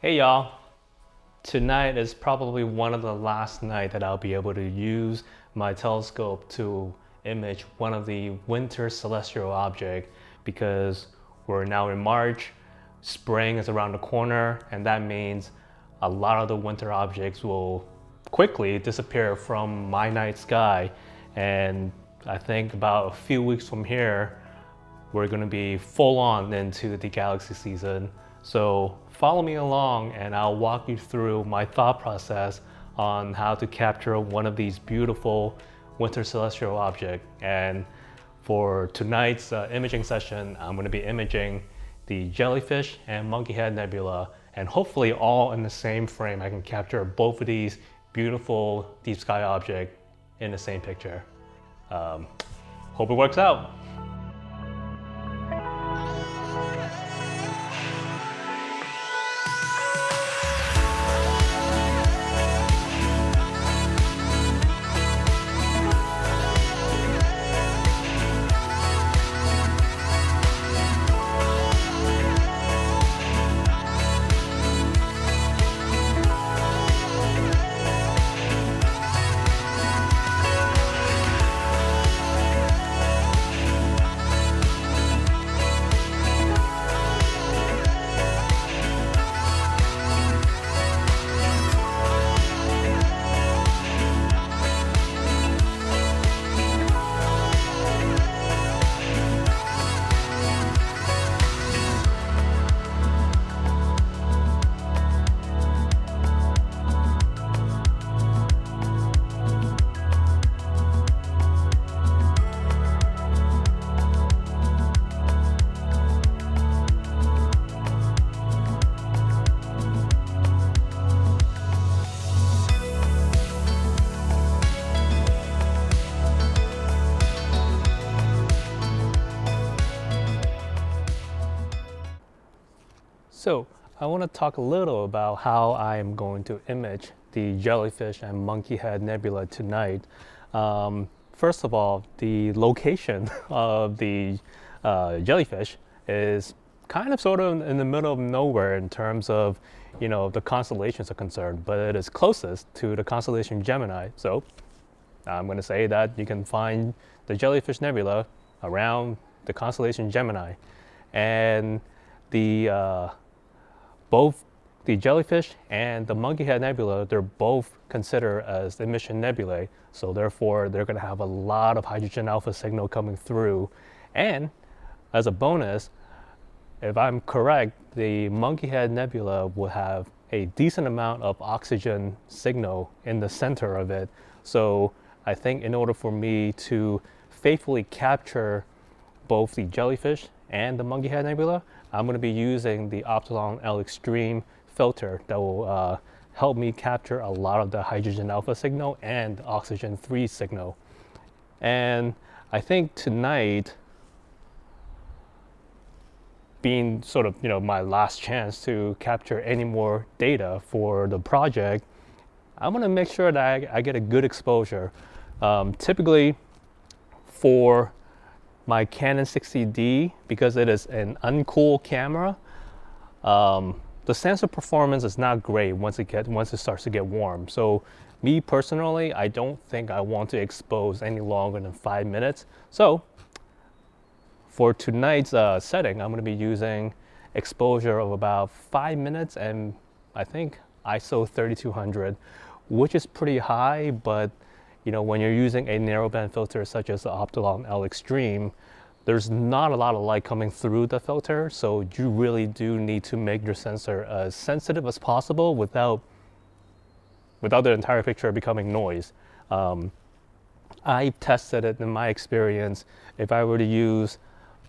Hey y'all, tonight is probably one of the last nights that I'll be able to use my telescope to image one of the winter celestial objects because we're now in March, spring is around the corner, and that means a lot of the winter objects will quickly disappear from my night sky. And I think about a few weeks from here, we're going to be full on into the galaxy season. So follow me along and I'll walk you through my thought process on how to capture one of these beautiful winter celestial objects. And for tonight's imaging session, I'm going to be imaging the Jellyfish and Monkey Head Nebula, and hopefully all in the same frame. I can capture both of these beautiful deep sky objects in the same picture. Hope it works out. So I want to talk a little about how I am going to image the Jellyfish and Monkey Head Nebula tonight. First of all, the location of the jellyfish is kind of sort of in the middle of nowhere in terms of, the constellations are concerned, but it is closest to the constellation Gemini. So I'm going to say that you can find the Jellyfish Nebula around the constellation Gemini. And the both the Jellyfish and the Monkey Head Nebula, they're both considered as emission nebulae. So therefore, they're going to have a lot of hydrogen alpha signal coming through. And as a bonus, if I'm correct, the Monkey Head Nebula will have a decent amount of oxygen signal in the center of it. So I think in order for me to faithfully capture both the Jellyfish and the Monkey Head Nebula, I'm going to be using the Optilon L Extreme filter that will help me capture a lot of the hydrogen alpha signal and oxygen 3 signal. And I think tonight, being sort of my last chance to capture any more data for the project, I want to make sure that I get a good exposure. Typically for my Canon 60D, because it is an uncooled camera, the sensor performance is not great once it starts to get warm. So me personally, I don't think I want to expose any longer than 5 minutes. So for tonight's setting, I'm going to be using exposure of about 5 minutes, and I think ISO 3200, which is pretty high, but when you're using a narrowband filter such as the Optilon L Extreme, there's not a lot of light coming through the filter, so you really do need to make your sensor as sensitive as possible without the entire picture becoming noise. I tested it in my experience. If I were to use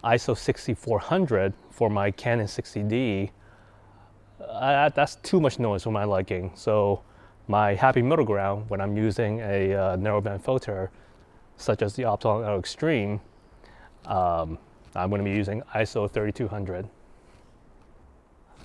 ISO 6400 for my Canon 60D, that's too much noise for my liking. So my happy middle ground when I'm using a narrowband filter, such as the Optilon L Extreme, I'm going to be using ISO 3200.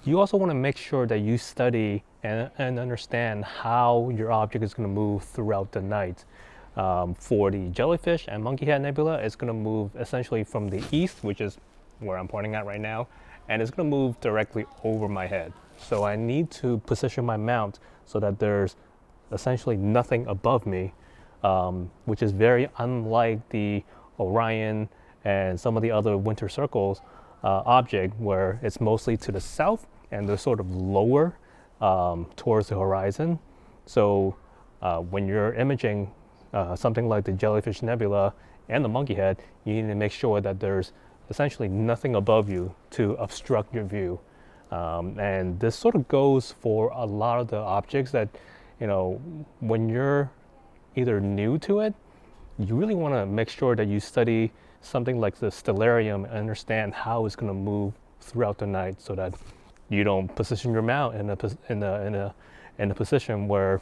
You also want to make sure that you study and understand how your object is going to move throughout the night. For the Jellyfish and Monkey Head Nebula, it's going to move essentially from the east, which is where I'm pointing at right now, and it's going to move directly over my head. So I need to position my mount so that there's essentially nothing above me, which is very unlike the Orion and some of the other winter circles object, where it's mostly to the south and they're sort of lower towards the horizon. So when you're imaging something like the Jellyfish Nebula and the Monkey Head, you need to make sure that there's essentially nothing above you to obstruct your view. And this sort of goes for a lot of the objects that, you know, when you're either new to it, you really want to make sure that you study something like the stellarium and understand how it's going to move throughout the night, so that you don't position your mount in a position where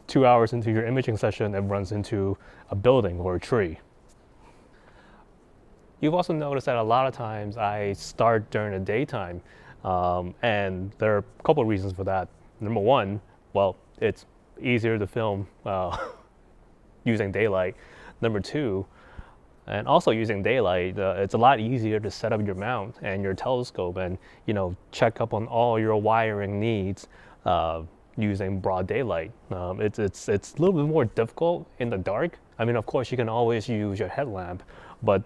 2 hours into your imaging session it runs into a building or a tree. You've also noticed that a lot of times I start during the daytime, and there are a couple of reasons for that. Number one, well, it's easier to film using daylight. Number two, and also using daylight, it's a lot easier to set up your mount and your telescope and, you know, check up on all your wiring needs using broad daylight. It's a little bit more difficult in the dark. I mean, of course, you can always use your headlamp, but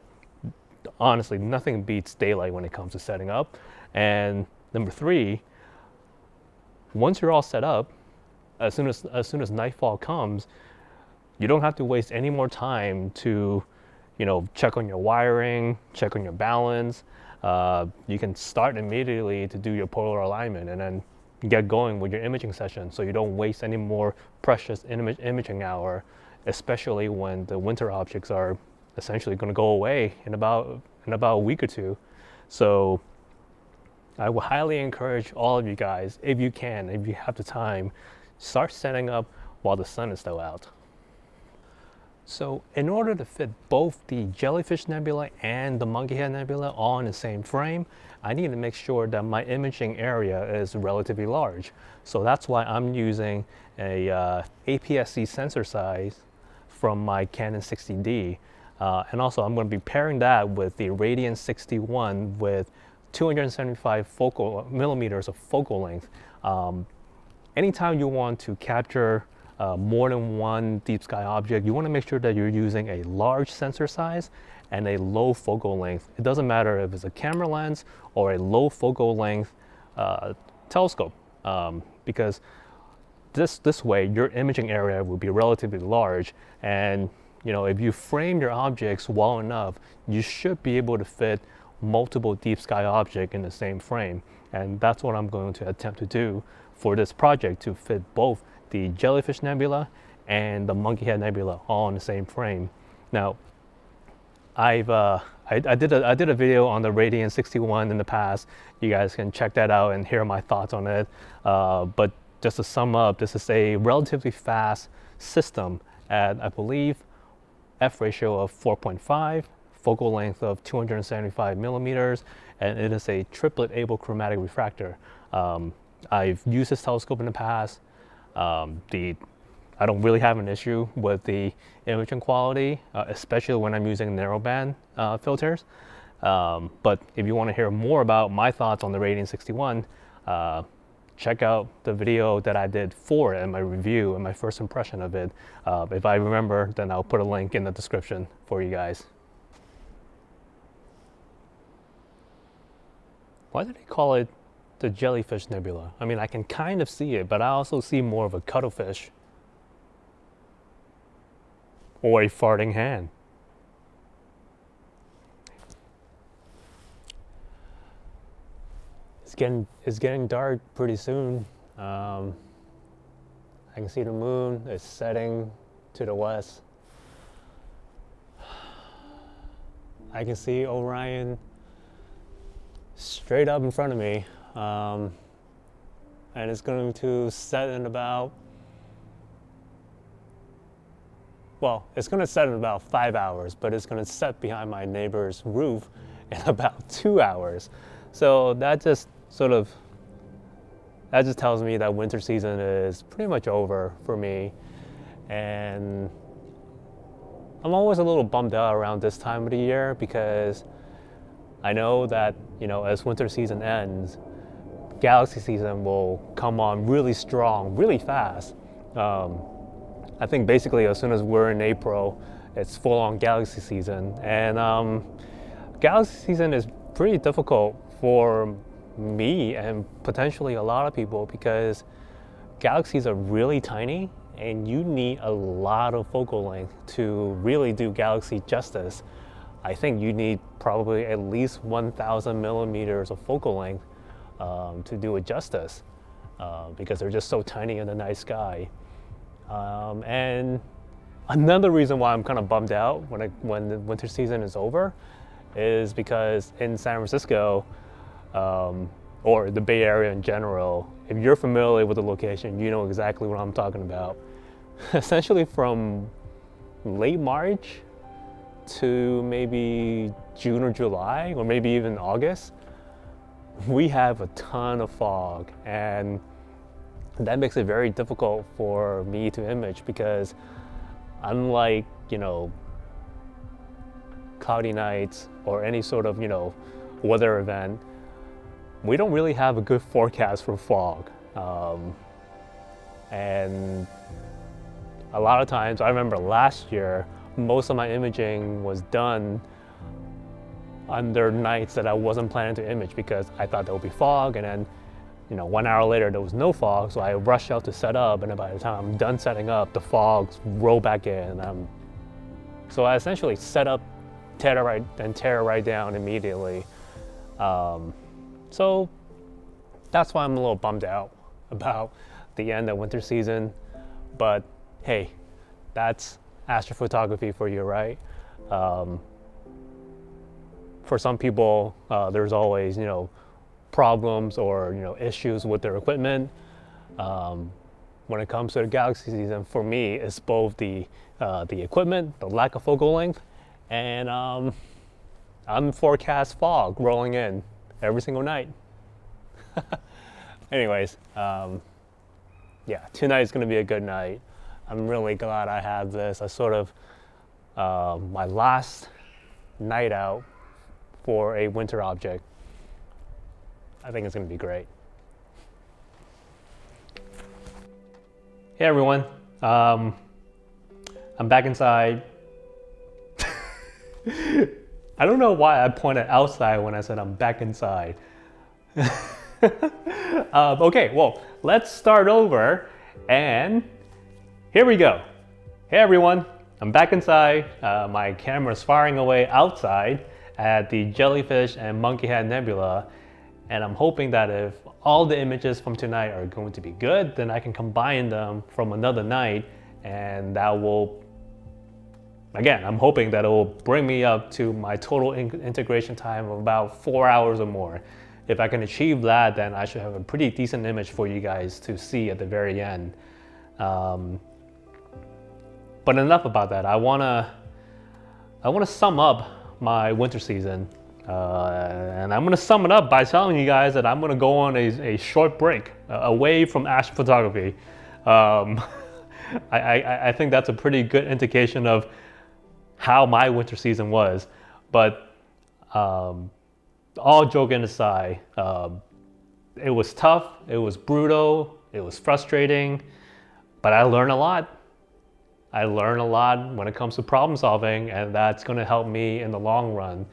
honestly, nothing beats daylight when it comes to setting up. And number three, once you're all set up, as soon as nightfall comes, you don't have to waste any more time to, you know, check on your wiring, check on your balance. You can start immediately to do your polar alignment and then get going with your imaging session, so you don't waste any more precious imaging hour, especially when the winter objects are essentially going to go away in about a week or two. So I would highly encourage all of you guys, if you can, if you have the time, start setting up while the sun is still out. So in order to fit both the Jellyfish Nebula and the Monkey Head Nebula all in the same frame, I need to make sure that my imaging area is relatively large. So that's why I'm using a APS-C sensor size from my Canon 60D. And also I'm going to be pairing that with the Radian 61 with 275 millimeters of focal length. Anytime you want to capture more than one deep sky object, you want to make sure that you're using a large sensor size and a low focal length. It doesn't matter if it's a camera lens or a low focal length telescope, because this way your imaging area will be relatively large, and you know, if you frame your objects well enough, you should be able to fit multiple deep sky objects in the same frame. And that's what I'm going to attempt to do for this project, to fit both the Jellyfish Nebula and the Monkey Head Nebula all in the same frame. Now, I did a video on the Radian 61 in the past. You guys can check that out and hear my thoughts on it. But just to sum up, this is a relatively fast system at, I believe, f ratio of 4.5, focal length of 275 millimeters, and it is a triplet achromatic refractor. I've used this telescope in the past. I don't really have an issue with the imaging quality, especially when I'm using narrowband filters. But if you want to hear more about my thoughts on the Radian 61, check out the video that I did for it and my review and my first impression of it. If I remember, then I'll put a link in the description for you guys. Why did they call it the Jellyfish Nebula? I mean, I can kind of see it, but I also see more of a cuttlefish or a farting hand. It's getting dark pretty soon. I can see the moon is setting to the west. I can see Orion straight up in front of me, and it's going to set in about, well, it's going to set in about 5 hours, but it's going to set behind my neighbor's roof in about 2 hours. So that just tells me that winter season is pretty much over for me. And I'm always a little bummed out around this time of the year, because I know that, as winter season ends, galaxy season will come on really strong, really fast. I think basically as soon as we're in April, it's full on galaxy season. And galaxy season is pretty difficult for me and potentially a lot of people because galaxies are really tiny and you need a lot of focal length to really do galaxy justice. I think you need probably at least 1,000 millimeters of focal length to do it justice because they're just so tiny in the night sky. And another reason why I'm kind of bummed out when the winter season is over is because in San Francisco, or the Bay Area in general, if you're familiar with the location, you know exactly what I'm talking about. Essentially from late March to maybe June or July, or maybe even August, we have a ton of fog, and that makes it very difficult for me to image because unlike, cloudy nights or any sort of, weather event, we don't really have a good forecast for fog. And a lot of times, I remember last year, most of my imaging was done under nights that I wasn't planning to image because I thought there would be fog, and then 1 hour later there was no fog, so I rushed out to set up, and by the time I'm done setting up, the fogs roll back in. So I essentially set up, tear it right down immediately. So that's why I'm a little bummed out about the end of winter season. But hey, that's astrophotography for you, right? For some people, there's always, problems or, issues with their equipment. When it comes to the galaxy season, for me, it's both the equipment, the lack of focal length, and unforecast fog rolling in every single night. Anyways, yeah, tonight is going to be a good night. I'm really glad I had this. I sort of, my last night out for a winter object. I think it's going to be great. Hey everyone, I'm back inside. I don't know why I pointed outside when I said I'm back inside. Okay, well, let's start over, and here we go. Hey everyone, I'm back inside. My camera's firing away outside at the Jellyfish and Monkey Head Nebula, and I'm hoping that if all the images from tonight are going to be good, then I can combine them from another night, and that will, again, I'm hoping that it will bring me up to my total integration time of about 4 hours or more. If I can achieve that, then I should have a pretty decent image for you guys to see at the very end. But enough about that. I wanna sum up my winter season, and I'm gonna sum it up by telling you guys that I'm gonna go on a short break away from astrophotography. I think that's a pretty good indication of how my winter season was. But all joking aside, it was tough, it was brutal, it was frustrating, but I learned a lot. I learned a lot when it comes to problem solving, and that's going to help me in the long run.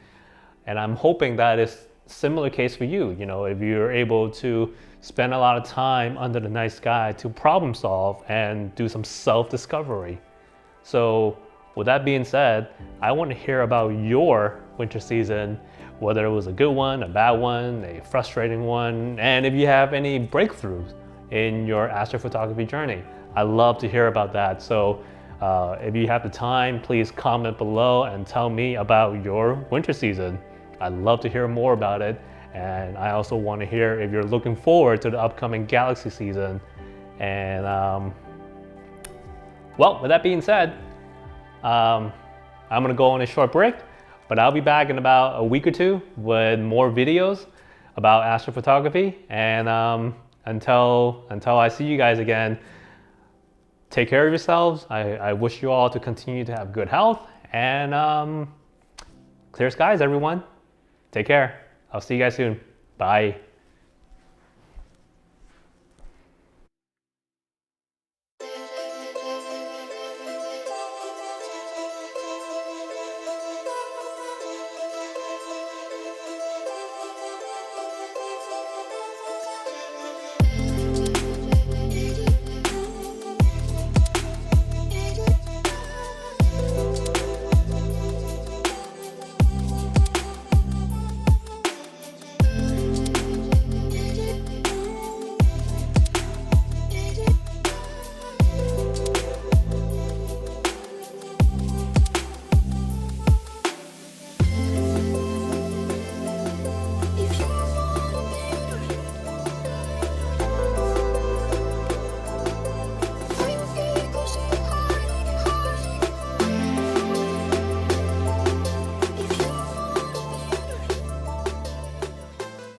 And I'm hoping that is similar case for you. If you're able to spend a lot of time under the night sky to problem solve and do some self-discovery. So with that being said, I want to hear about your winter season, whether it was a good one, a bad one, a frustrating one, and if you have any breakthroughs in your astrophotography journey. I love to hear about that. So if you have the time, please comment below and tell me about your winter season. I'd love to hear more about it. And I also want to hear if you're looking forward to the upcoming galaxy season. And well, with that being said, I'm gonna go on a short break, but I'll be back in about a week or two with more videos about astrophotography. And until I see you guys again, take care of yourselves. I wish you all to continue to have good health, and clear skies, everyone. Take care. I'll see you guys soon. Bye.